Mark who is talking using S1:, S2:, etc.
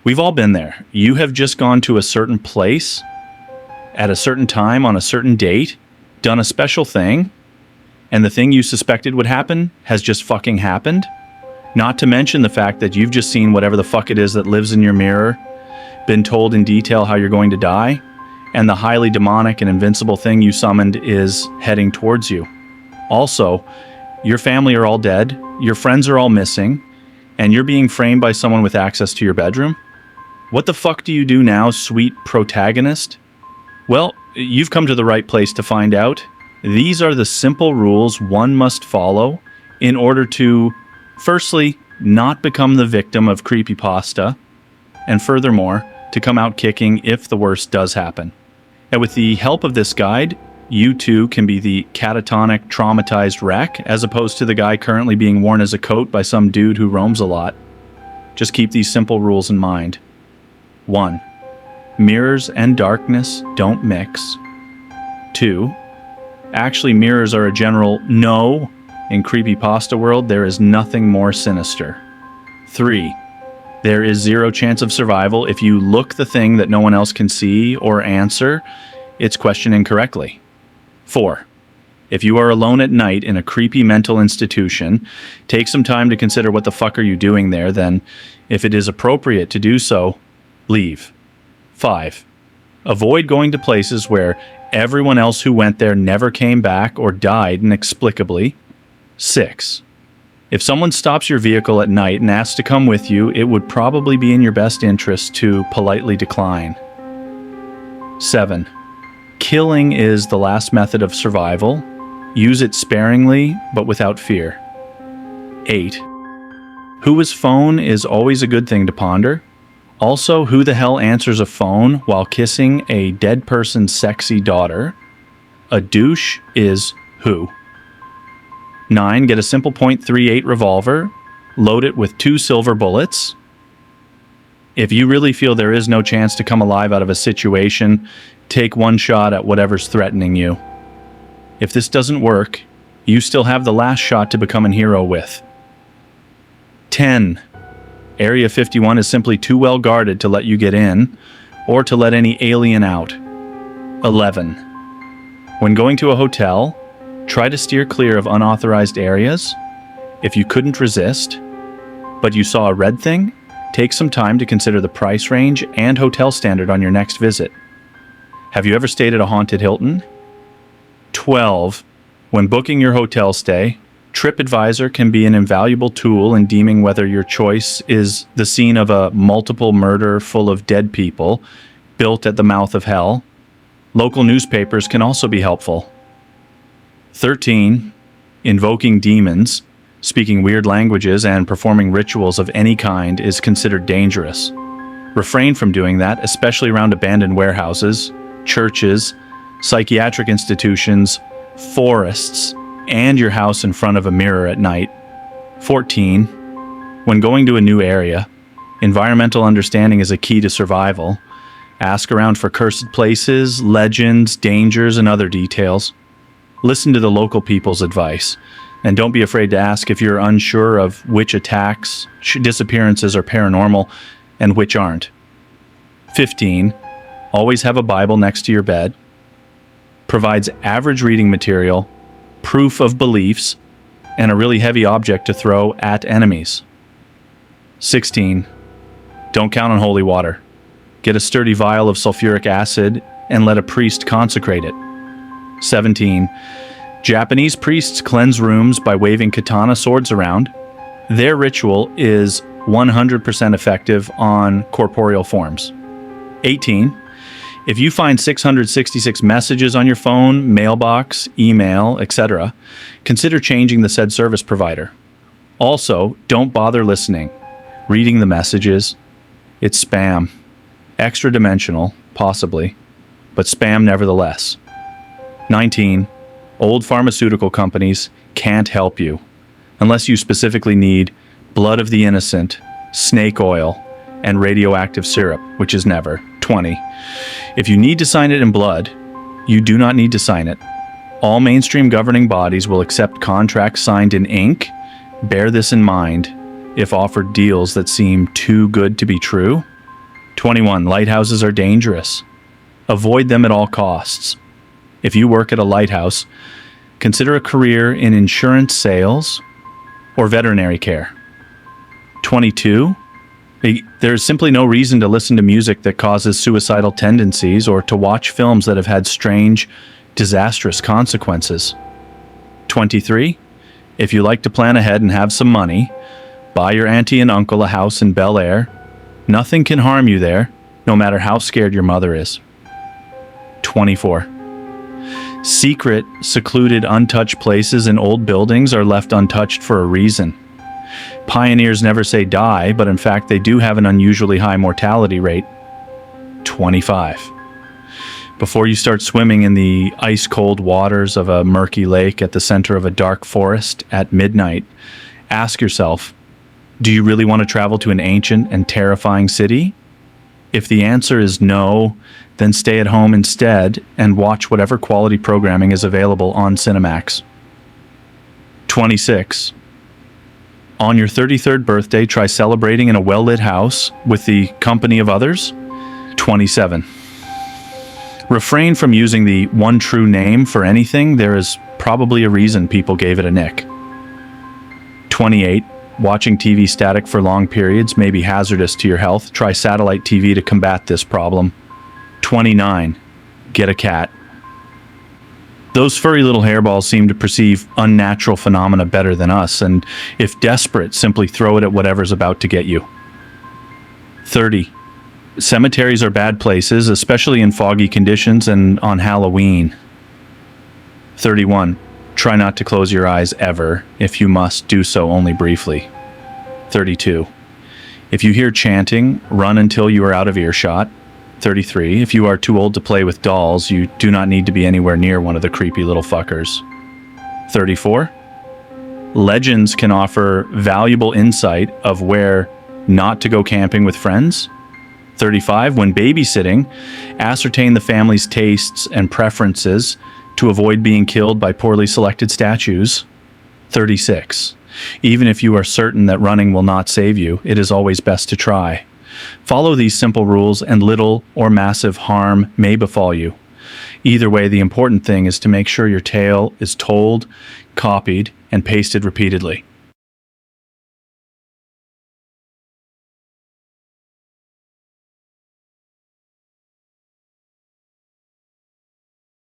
S1: We've all been there. You have just gone to a certain place at a certain time on a certain date, done a special thing, and the thing you suspected would happen has just fucking happened. Not to mention the fact that you've just seen whatever the fuck it is that lives in your mirror, been told in detail how you're going to die, and the highly demonic and invincible thing you summoned is heading towards you. Also, your family are all dead, your friends are all missing, and you're being framed by someone with access to your bedroom? What the fuck do you do now, sweet protagonist? Well, you've come to the right place to find out. These are the simple rules one must follow in order to, firstly, not become the victim of creepypasta, and furthermore, to come out kicking if the worst does happen. And with the help of this guide, you too can be the catatonic, traumatized wreck, as opposed to the guy currently being worn as a coat by some dude who roams a lot. Just keep these simple rules in mind. 1. Mirrors and darkness don't mix. 2. Actually, mirrors are a general no. In creepypasta world, there is nothing more sinister. 3. There is zero chance of survival if you look the thing that no one else can see or answer its question incorrectly. 4. If you are alone at night in a creepy mental institution, take some time to consider what the fuck are you doing there, then, if it is appropriate to do so, leave. 5. Avoid going to places where everyone else who went there never came back or died inexplicably. 6. If someone stops your vehicle at night and asks to come with you, it would probably be in your best interest to politely decline. 7. Killing is the last method of survival. Use it sparingly, but without fear. 8. Whose phone is always a good thing to ponder. Also, who the hell answers a phone while kissing a dead person's sexy daughter? A douche is who? 9. Get a simple .38 revolver. Load it with 2 silver bullets. If you really feel there is no chance to come alive out of a situation, take one shot at whatever's threatening you. If this doesn't work, you still have the last shot to become a hero with. 10. Area 51 is simply too well guarded to let you get in, or to let any alien out. 11. When going to a hotel, try to steer clear of unauthorized areas. If you couldn't resist, but you saw a red thing, take some time to consider the price range and hotel standard on your next visit. Have you ever stayed at a haunted Hilton? 12. When booking your hotel stay, TripAdvisor can be an invaluable tool in deeming whether your choice is the scene of a multiple murder full of dead people built at the mouth of hell. Local newspapers can also be helpful. 13. Invoking demons, speaking weird languages, and performing rituals of any kind is considered dangerous. Refrain from doing that, especially around abandoned warehouses, churches, psychiatric institutions, forests, and your house in front of a mirror at night. 14. When going to a new area, environmental understanding is a key to survival. Ask around for cursed places, legends, dangers, and other details. Listen to the local people's advice, and don't be afraid to ask if you're unsure of which attacks, disappearances are paranormal, and which aren't. 15. Always have a Bible next to your bed. Provides average reading material, proof of beliefs, and a really heavy object to throw at enemies. 16. Don't count on holy water. Get a sturdy vial of sulfuric acid and let a priest consecrate it. 17. Japanese priests cleanse rooms by waving katana swords around. Their ritual is 100% effective on corporeal forms. 18. If you find 666 messages on your phone, mailbox, email, etc., consider changing the said service provider. Also, don't bother listening, reading the messages. It's spam. Extra dimensional, possibly, but spam nevertheless. 19. Old pharmaceutical companies can't help you unless you specifically need blood of the innocent, snake oil, and radioactive syrup, which is never. 20. If you need to sign it in blood, you do not need to sign it. All mainstream governing bodies will accept contracts signed in ink. Bear this in mind if offered deals that seem too good to be true. 21. Lighthouses are dangerous. Avoid them at all costs. If you work at a lighthouse, consider a career in insurance sales or veterinary care. 22. There's simply no reason to listen to music that causes suicidal tendencies or to watch films that have had strange, disastrous consequences. 23. If you like to plan ahead and have some money, buy your auntie and uncle a house in Bel Air. Nothing can harm you there, no matter how scared your mother is. 24. Secret, secluded, untouched places in old buildings are left untouched for a reason. Pioneers never say die, but in fact they do have an unusually high mortality rate. 25. Before you start swimming in the ice-cold waters of a murky lake at the center of a dark forest at midnight, ask yourself, do you really want to travel to an ancient and terrifying city? If the answer is no, then stay at home instead and watch whatever quality programming is available on Cinemax. 26. On your 33rd birthday, try celebrating in a well-lit house with the company of others. 27. Refrain from using the one true name for anything. There is probably a reason people gave it a nick. 28. Watching TV static for long periods may be hazardous to your health. Try satellite TV to combat this problem. 29. Get a cat. Those furry little hairballs seem to perceive unnatural phenomena better than us, and if desperate, simply throw it at whatever's about to get you. 30. Cemeteries are bad places, especially in foggy conditions and on Halloween. 31. Try not to close your eyes ever. If you must, do so only briefly. 32. If you hear chanting, run until you are out of earshot. 33. If you are too old to play with dolls, you do not need to be anywhere near one of the creepy little fuckers. 34. Legends can offer valuable insight of where not to go camping with friends. 35. When babysitting, ascertain the family's tastes and preferences to avoid being killed by poorly selected statues. 36. Even if you are certain that running will not save you, it is always best to try. Follow these simple rules and little or massive harm may befall you. Either way, the important thing is to make sure your tale is told, copied, and pasted repeatedly.